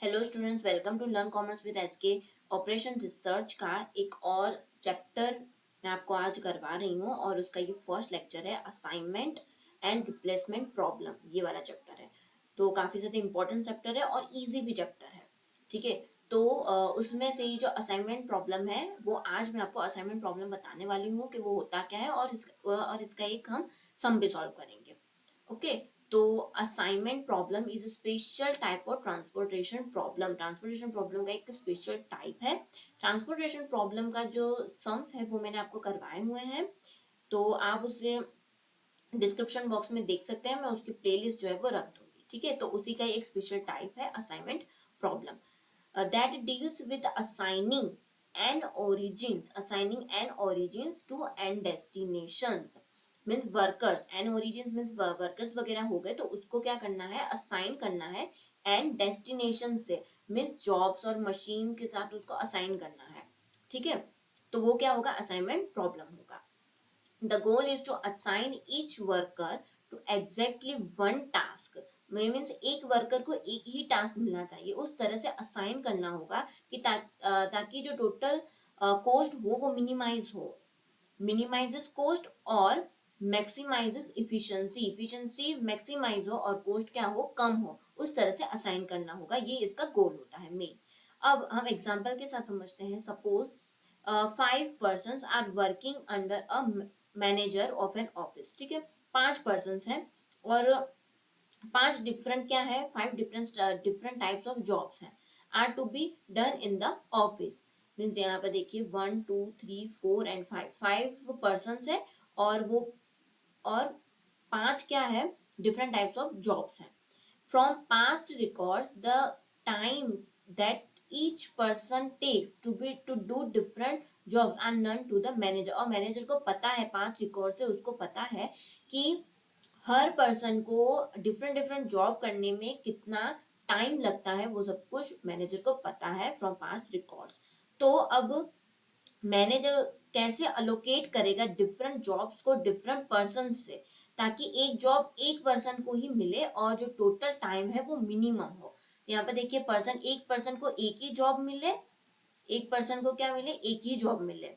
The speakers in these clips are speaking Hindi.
Hello students, welcome to learn commerce with SK. Operation research का एक और चैप्टर मैं आपको आज करवा रही हूँ और उसका ये फर्स्ट लेक्चर है असाइनमेंट एंड रिप्लेसमेंट प्रॉब्लम। ये वाला चैप्टर है तो काफ़ी ज़्यादा इंपॉर्टेंट चैप्टर है और इजी भी चैप्टर है। ठीक है, तो उसमें से ही जो असाइनमेंट प्रॉब्लम है वो आज मैं आपको असाइनमेंट प्रॉब्लम बताने वाली हूँ कि वो होता क्या है और इसका एक हम सम भी सॉल्व करेंगे। ओके, तो assignment problem is special type of transportation problem. Transportation problem का एक स्पेशल टाइप है। ट्रांसपोर्टेशन प्रॉब्लम का जो सम्स है वो मैंने आपको करवाए हुए हैं, तो आप उसे डिस्क्रिप्शन बॉक्स में देख सकते हैं। मैं उसकी प्लेलिस्ट जो है वो रख दूंगी। ठीक है, तो उसी का एक स्पेशल टाइप है assignment problem that deals with assigning and origins to end destinations means workers. And origin means workers वगैरह हो गए, तो उसको क्या करना है, असाइन करना है एंड डेस्टिनेशन से मीन्स जॉब्स और मशीन के साथ उसको असाइन करना है। ठीक है, तो वो क्या होगा, असाइनमेंट प्रॉब्लम होगा। The goal is to assign each worker to exactly one task। Means एक वर्कर को एक ही टास्क मिलना चाहिए, उस तरह से असाइन करना होगा कि ताकि जो टोटल कॉस्ट हो वो मिनिमाइजेस कॉस्ट और मैक्सिमाइजेस इफिशिएंसी। इफिशिएंसी मैक्सिमाइज हो और कॉस्ट क्या हो, कम हो, उस तरह से असाइन करना होगा। ये इसका गोल होता है मेन। अब हम एग्जांपल के साथ समझते हैं। Suppose 5 persons are working under a manager of an office. ठीक है, 5 persons हैं और 5 डिफरेंट क्या है, 5 डिफरेंट टाइप्स ऑफ जॉब्स हैं are to be done in the office. Means यहाँ पर देखिए 1 2 3 4 एंड 5 5 पर्सन है और 5 क्या है, डिफरेंट टाइप्स ऑफ जॉब्स हैं। From past records the time that each person takes to do different jobs are known to the manager. और मैनेजर को पता है, पास्ट रिकॉर्ड से उसको पता है कि हर पर्सन को डिफरेंट डिफरेंट जॉब करने में कितना टाइम लगता है, वो सब कुछ मैनेजर को पता है फ्रॉम पास्ट रिकॉर्ड्स। तो अब मैनेजर कैसे अलोकेट करेगा डिफरेंट जॉब्स को डिफरेंट पर्सन से, ताकि एक जॉब एक पर्सन को ही मिले और जो टोटल टाइम है वो मिनिमम हो। यहाँ पर देखिए एक पर्सन को एक ही जॉब मिले, एक पर्सन को क्या मिले, एक ही जॉब मिले।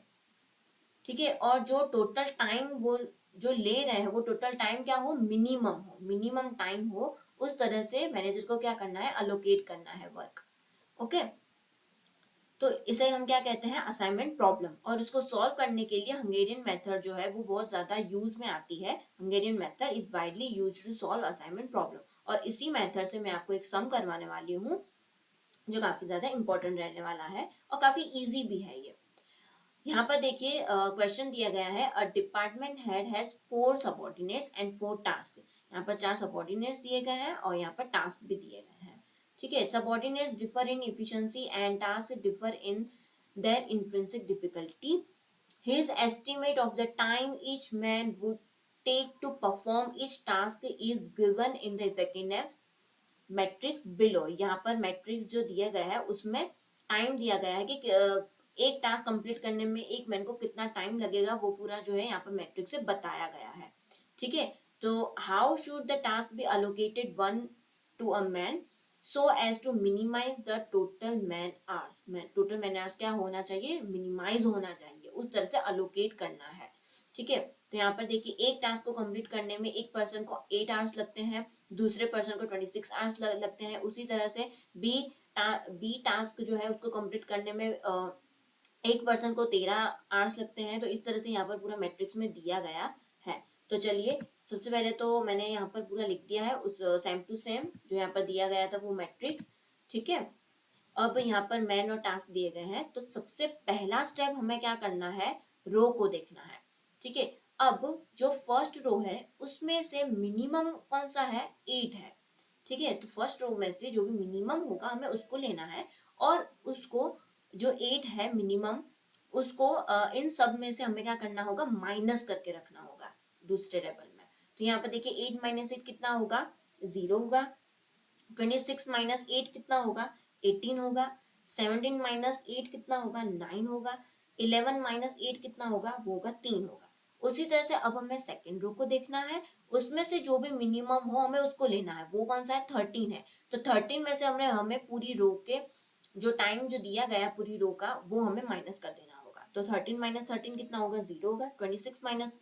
ठीक है, और जो टोटल टाइम वो जो ले रहे हैं वो टोटल टाइम क्या हो, मिनिमम टाइम हो। उस तरह से मैनेजर को क्या करना है, अलोकेट करना है वर्क। ओके, तो इसे हम क्या कहते हैं, असाइनमेंट प्रॉब्लम। और इसको सॉल्व करने के लिए हंगेरियन मेथड जो है वो बहुत ज्यादा यूज में आती है। Hungarian method is widely used to solve assignment problem. और इसी मेथड से मैं आपको एक सम करवाने वाली हूँ जो काफी ज्यादा इंपॉर्टेंट रहने वाला है और काफी इजी भी है ये। यहाँ पर देखिए क्वेश्चन दिया गया है, a department head has 4 subordinates and 4 task. यहाँ पर 4 सबऑर्डिनेट्स दिए गए हैं और यहाँ पर टास्क भी दिए गए हैं। ठीक है, subordinates differ in efficiency and task differ in their intrinsic difficulty. His estimate of the time each man would take to perform each task is given in the effectiveness matrix below. यहाँ पर मैट्रिक्स जो दिया गया है उसमें टाइम दिया गया है कि एक टास्क कंप्लीट करने में एक मैन को कितना टाइम लगेगा, वो पूरा जो है यहाँ पर मैट्रिक्स से बताया गया है। ठीक है, तो how should the task be allocated one to a man so as to minimise the total man hours. Total man hours क्या होना चाहिए, मिनिमाइज होना चाहिए, उस तरह से अलोकेट करना है। ठीक है, तो यहाँ पर देखिए एक टास्क को कंप्लीट करने में एक पर्सन को 8 आवर्स लगते हैं, दूसरे पर्सन को 26 आवर्स लगते हैं। उसी तरह से बी टास्क जो है उसको कंप्लीट करने में एक पर्सन को 13 आवर्स लगते हैं। तो इस तरह से यहाँ पर पूरा मैट्रिक्स में दिया गया है। तो चलिए, सबसे पहले तो मैंने यहाँ पर पूरा लिख दिया है उस सेम टू सेम जो यहाँ पर दिया गया था वो मैट्रिक्स। ठीक है, अब यहाँ पर मैन और टास्क दिए गए हैं, तो सबसे पहला स्टेप हमें क्या करना है, रो को देखना है। ठीक है, अब जो फर्स्ट रो है उसमें से मिनिमम कौन सा है, 8 है। ठीक है, तो फर्स्ट रो में से जो भी मिनिमम होगा हमें उसको लेना है और उसको जो 8 है मिनिमम, उसको इन सब में से हमें क्या करना होगा, माइनस करके रखना होगा दूसरे टेबल में। तो यहाँ पर देखिए 8 - 8 कितना होगा, 0 होगा। 26 - 8 कितना होगा, 18 होगा। 17 - 8 कितना होगा, 9 होगा। 11 - 8 कितना होगा, वो होगा 3 होगा। उसी तरह से अब हमें सेकंड रो को देखना है, उसमें से जो भी मिनिमम हो हमें उसको लेना है। वो कौन सा है? 13 है। तो 13 में से हमें पूरी रो के जो टाइम जो दिया गया पूरी रो का वो हमें माइनस कर देना होगा। तो 13 माइनस 13 कितना होगा? 0 होगा। 26 माइनस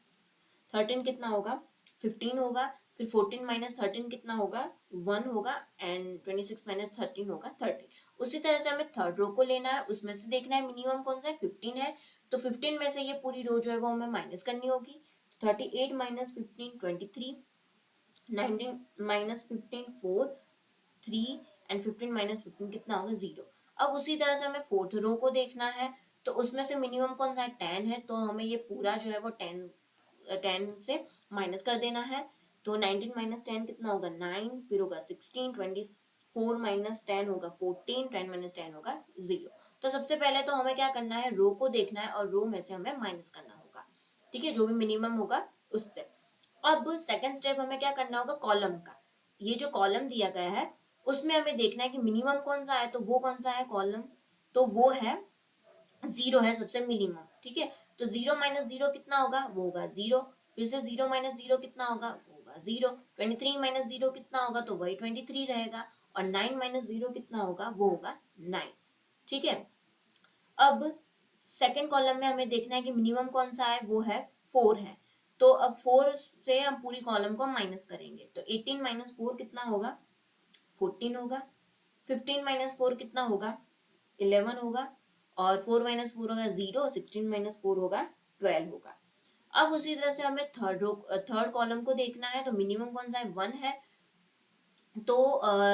13 कितना होगा? 15 होगा। फिर 14 माइनस 13 कितना होगा? 1 होगा। एंड 26 माइनस 13 होगा 13। उसी तरह से हमें थर्ड रो को लेना है, उसमें से देखना है मिनिमम कौन सा है? 15 है। तो 15 में से ये पूरी रो जो है वो हमें माइनस करनी होगी। 38 माइनस 15 23, 19 माइनस 15 4, 3 एंड 15 माइनस 15 कितना होगा? 0। अब उसी तरह से हमें फोर्थ रो को देखना है, तो उसमें से मिनिमम कौन सा है? 10 है। तो हमें ये पूरा जो है वो 10 से माइनस कर देना है। तो 19 माइनस 10 कितना होगा? 9। फिर होगा 16, 24 माइनस 10 होगा 14, 10 माइनस 10 होगा 0। तो सबसे पहले तो हमें क्या करना है? रो को देखना है और रो में से हमें माइनस करना होगा, ठीक है, जो भी मिनिमम होगा उससे। अब सेकंड स्टेप हमें क्या करना होगा? कॉलम का। ये जो कॉलम दिया गया है उसमें हमें देखना है कि मिनिमम कौन सा है। तो वो कौन सा है कॉलम? तो वो है 0 है सबसे मिनिमम, ठीक है। तो 0 माइनस 0 कितना होगा? वो होगा 0। फिर से 0 माइनस 0 कितना होगा? वो होगा 0। 23 माइनस 0 कितना होगा? तो वही 23 रहेगा। और 9 माइनस 0 कितना होगा? वो होगा 9, ठीक है। अब सेकंड कॉलम में हमें देखना है कि मिनिमम कौन सा है। वो है 4 है। तो अब 4 से हम पूरी कॉलम को माइनस करेंगे। तो 18 माइनस 4 कितना होगा? 14 होगा। 15 माइनस 4 कितना होगा? 11 होगा। और 4 माइनस 4 होगा 0। 16 माइनस 4 होगा 12 होगा। अब उसी तरह से हमें थर्ड कॉलम को देखना है। तो मिनिमम कौन सा है? 1 है। तो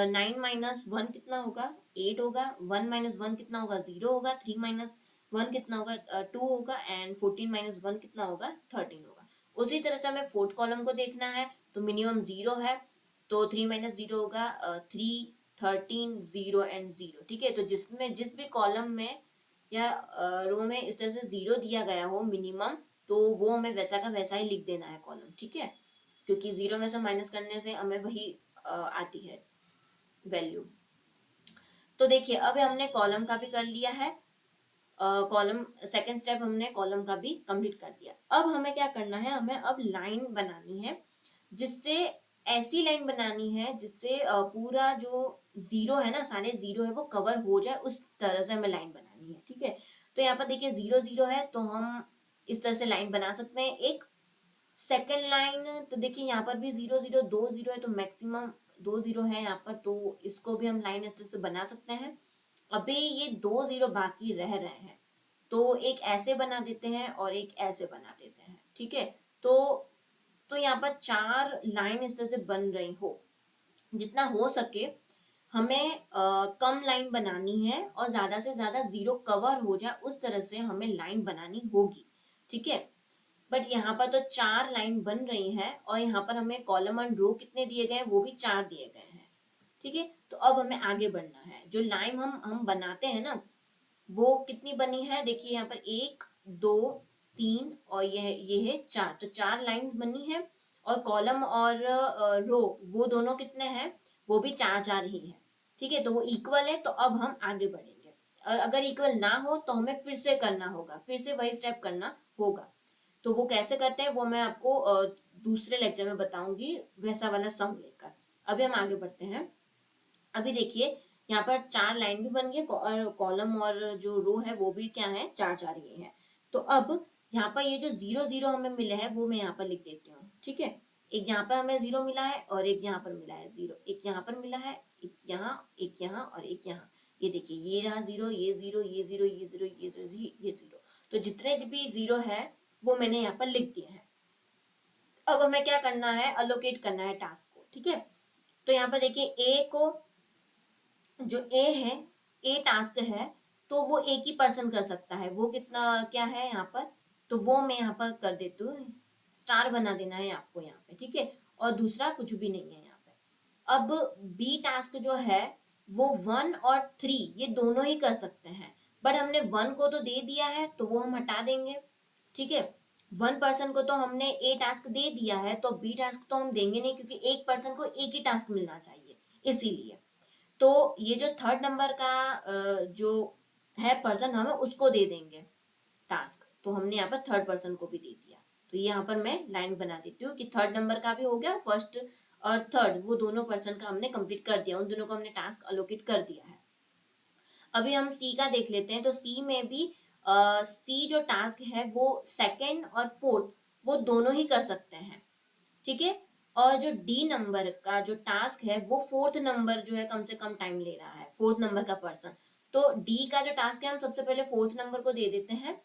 9 माइनस 1 कितना होगा? 8 होगा। 1 माइनस 1 कितना होगा? 0 होगा। 3 माइनस 1 कितना होगा? 2 होगा। एंड 14 माइनस 1 कितना होगा? 13 होगा। उसी तरह से हमें फोर्थ कॉलम को देखना है। तो मिनिमम 0 है। तो 3 माइनस 0 होगा 3, 13, 0 एंड 0, ठीक है। तो जिस भी कॉलम में या रो में इस तरह से 0 दिया गया हो मिनिमम, तो वो हमें वैसा का वैसा ही लिख देना है कॉलम, ठीक है। क्योंकि 0 में से माइनस करने से हमें वही आती है वैल्यू। तो देखिए अब हमने कॉलम का भी कर लिया है। कॉलम सेकंड स्टेप हमने कॉलम का भी कंप्लीट कर दिया। अब हमें क्या करना है? हमें अब लाइन बनानी है, जिससे ऐसी लाइन बनानी है जिससे पूरा जो 0 है ना, सारे 0 है वो कवर हो जाए, उस तरह से हमें लाइन बनानी है, ठीक है। तो यहाँ पर देखिए 0 0 है, तो हम इस तरह से लाइन बना सकते हैं एक। सेकेंड लाइन तो देखिए यहाँ पर भी 0 0 2 0 है, तो मैक्सिमम 2 0 है यहाँ पर, तो इसको भी हम लाइन इस तरह से बना सकते हैं। अभी ये 2 0 बाकी रह रहे हैं, तो एक ऐसे बना देते हैं और एक ऐसे बना देते हैं, ठीक है। तो यहाँ पर 4 लाइन इस तरह से बन रही हो। जितना हो सके हमें कम लाइन बनानी है और ज्यादा से ज्यादा 0 कवर हो जाए उस तरह से हमें लाइन बनानी होगी, ठीक है। बट यहाँ पर तो 4 लाइन बन रही है और यहाँ पर हमें कॉलम एंड रो कितने दिए गए हैं? वो भी 4 दिए गए हैं, ठीक है। तो अब हमें आगे बढ़ना है। जो लाइन हम बनाते हैं ना, वो कितनी बनी है? देखिए यहाँ पर 1 2 3 और ये है 4, तो 4 लाइंस बनी है। और कॉलम और रो वो दोनों कितने हैं? वो भी 4 4 ही है, ठीक है। तो वो इक्वल है, तो अब हम आगे बढ़ेंगे। और अगर इक्वल ना हो तो हमें फिर से करना होगा, फिर से वही स्टेप करना होगा। तो वो कैसे करते हैं वो मैं आपको दूसरे लेक्चर में बताऊंगी, वैसा वाला सम लेकर। अभी हम आगे बढ़ते हैं। अभी देखिए यहाँ पर 4 लाइन भी बन गई और कॉलम और जो रो है वो भी क्या है? 4 4 ही है। तो अब यहाँ पर ये जो 0 0 हमें मिले हैं वो मैं यहाँ पर लिख देती हूँ, ठीक है। एक यहाँ पर हमें 0 मिला है और एक यहाँ पर मिला है 0। एक यहाँ पर मिला है, एक यहाँ और एक यहाँ। ये देखिए ये रहा 0, ये 0, ये 0, ये 0, ये 0, ये 0। तो जितने भी 0 है वो मैंने यहाँ पर लिख दिए हैं। अब हमें क्या करना है? अलोकेट करना है टास्क को, ठीक है। तो यहाँ पर देखिए ए को, जो ए है, ए टास्क है, तो वो एक ही पर्सन कर सकता है। वो कितना क्या है यहाँ पर? तो वो मैं यहाँ पर कर देती हूँ, स्टार बना देना है आपको यहाँ पे, ठीक है। और दूसरा कुछ भी नहीं है यहाँ पे। अब बी टास्क जो है वो 1 और 3 ये दोनों ही कर सकते हैं। बट हमने 1 को तो दे दिया है तो वो हम हटा देंगे, ठीक है। 1 पर्सन को तो हमने ए टास्क दे दिया है, तो बी टास्क तो हम देंगे नहीं, क्योंकि एक पर्सन को एक ही टास्क मिलना चाहिए, इसीलिए। तो ये जो थर्ड नंबर का जो है पर्सन, हमें उसको दे देंगे टास्क। तो हमने यहाँ पर थर्ड पर्सन को भी दे दिया, तो यहाँ पर मैं लाइन बना देती हूँ कि थर्ड नंबर का भी हो गया, फर्स्ट और थर्ड वो दोनों पर्सन का हमने कंप्लीट कर दिया, उन दोनों को हमने टास्क अलोकेट कर दिया है। अभी हम सी का देख लेते हैं। तो सी में भी सी जो टास्क है वो सेकंड और फोर्थ वो दोनों ही कर सकते हैं, ठीक है। और जो डी नंबर का जो टास्क है वो फोर्थ नंबर जो है कम से कम टाइम ले रहा है, फोर्थ नंबर का पर्सन। तो डी का जो टास्क है हम सबसे पहले फोर्थ नंबर को दे देते हैं,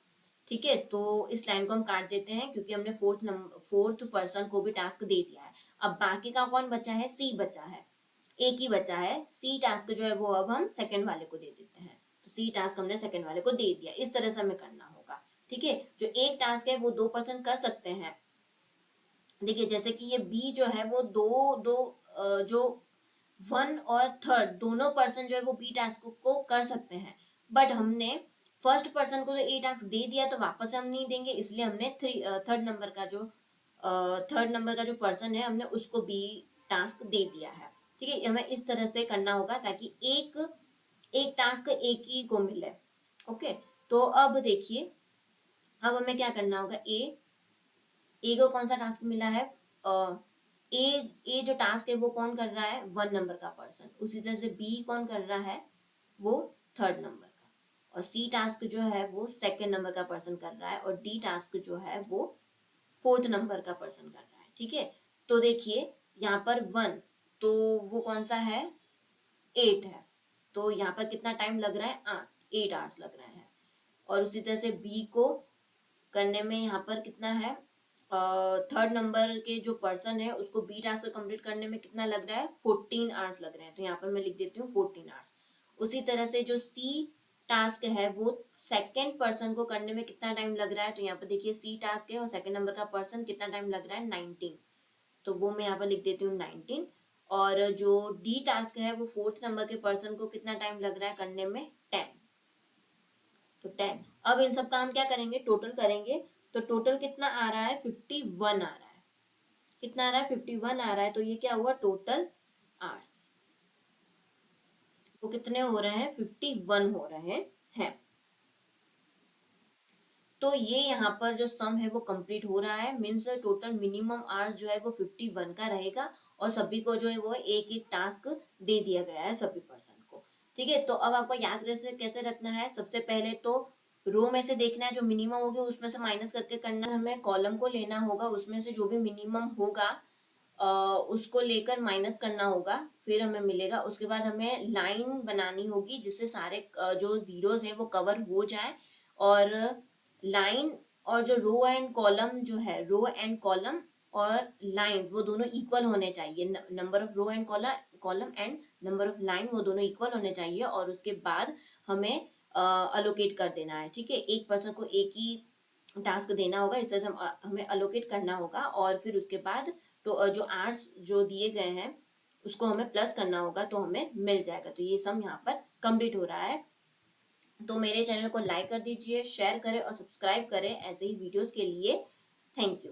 ठीक है। तो इस लाइन को हम काट देते हैं क्योंकि हमने फोर्थ पर्सन को भी टास्क दे दिया है। अब बाकी का कौन बचा है, सी बचा है, एक ही बचा है। सी टास्क जो है वो अब हम सेकंड वाले को दे देते हैं। तो सी टास्क हमने सेकंड वाले को दे दिया, इस तरह से हमें करना होगा, ठीक है। जो एक टास्क है वो 2 पर्सन कर सकते हैं। देखिए जैसे कि ये बी जो है वो दो दो जो वन और थर्ड दोनों पर्सन जो है वो बी टास्क को कर सकते हैं, बट हमने फर्स्ट पर्सन को तो ए टास्क दे दिया तो वापस से हम नहीं देंगे, इसलिए हमने थर्ड नंबर का जो पर्सन है हमने उसको बी टास्क दे दिया है, ठीक है। हमें इस तरह से करना होगा ताकि एक एक टास्क एक ही को मिले, ओके। तो अब देखिए, अब हमें क्या करना होगा, ए को कौन सा टास्क मिला है, ए ए जो टास्क है वो कौन कर रहा है, 1 नंबर का पर्सन। उसी तरह से बी कौन कर रहा है, वो थर्ड नंबर का। और सी टास्क जो है वो सेकंड नंबर का पर्सन कर रहा है, और डी टास्क जो है वो फोर्थ नंबर का पर्सन कर रहा है, ठीक है। तो देखिए यहाँ पर 1, तो वो कौन सा है, 8 है। तो यहाँ पर कितना टाइम लग रहा है, 8 आवर्स लग रहे हैं। और उसी तरह से बी को करने में यहाँ पर कितना है, थर्ड नंबर के जो पर्सन है उसको बी टास्क कंप्लीट करने में कितना लग रहा है, 14 आवर्स लग रहे हैं। तो यहाँ पर मैं लिख देती हूँ 14 आवर्स। उसी तरह से जो सी टास्क है वो सेकंड पर्सन को करने में कितना टाइम लग रहा है, तो यहाँ पर देखिए सी टास्क है और सेकंड नंबर का पर्सन कितना टाइम लग रहा है, 19। तो वो मैं यहाँ पर लिख देती हूँ 19। और जो डी टास्क है वो फोर्थ नंबर के पर्सन को कितना टाइम लग रहा है करने में, 10। तो 10। अब इन सब का हम क्या करेंगे, टोटल करेंगे। तो टोटल कितना आ रहा है, 51 आ रहा है। कितना आ रहा है, 51 आ रहा है। तो ये क्या हुआ, टोटल आवर्स वो कितने हो रहे हैं, 51 हो रहे हैं। तो ये यहाँ पर जो सम है वो कंप्लीट हो रहा है, मीन्स टोटल मिनिमम आवर्स जो है वो 51 का रहेगा। और सभी को जो है वो एक एक टास्क दे दिया गया है सभी पर्सन को, ठीक है। तो अब आपको याद कैसे रखना है, सबसे पहले तो रो में से देखना है, जो मिनिमम होगी उसमें से माइनस करके करना है। हमें कॉलम को लेना होगा, उसमें से जो भी मिनिमम होगा उसको लेकर माइनस करना होगा, फिर हमें मिलेगा। उसके बाद हमें लाइन बनानी होगी जिससे सारे जो जीरोस है वो कवर हो जाए। और लाइन और जो रो एंड कॉलम जो है, रो एंड कॉलम और लाइन वो दोनों इक्वल होने चाहिए। Number of row and column and number of line वो दोनों इक्वल होने चाहिए। और उसके बाद हमें अलोकेट कर देना है, ठीक है। एक पर्सन को एक ही टास्क देना होगा, इस तरह से हमें अलोकेट करना होगा। और फिर उसके बाद तो जो आर्ट्स जो दिए गए हैं उसको हमें प्लस करना होगा, तो हमें मिल जाएगा। तो ये सम यहाँ पर कंप्लीट हो रहा है। तो मेरे चैनल को लाइक कर दीजिए, शेयर करें और सब्सक्राइब करें ऐसे ही वीडियोस के लिए। Thank you.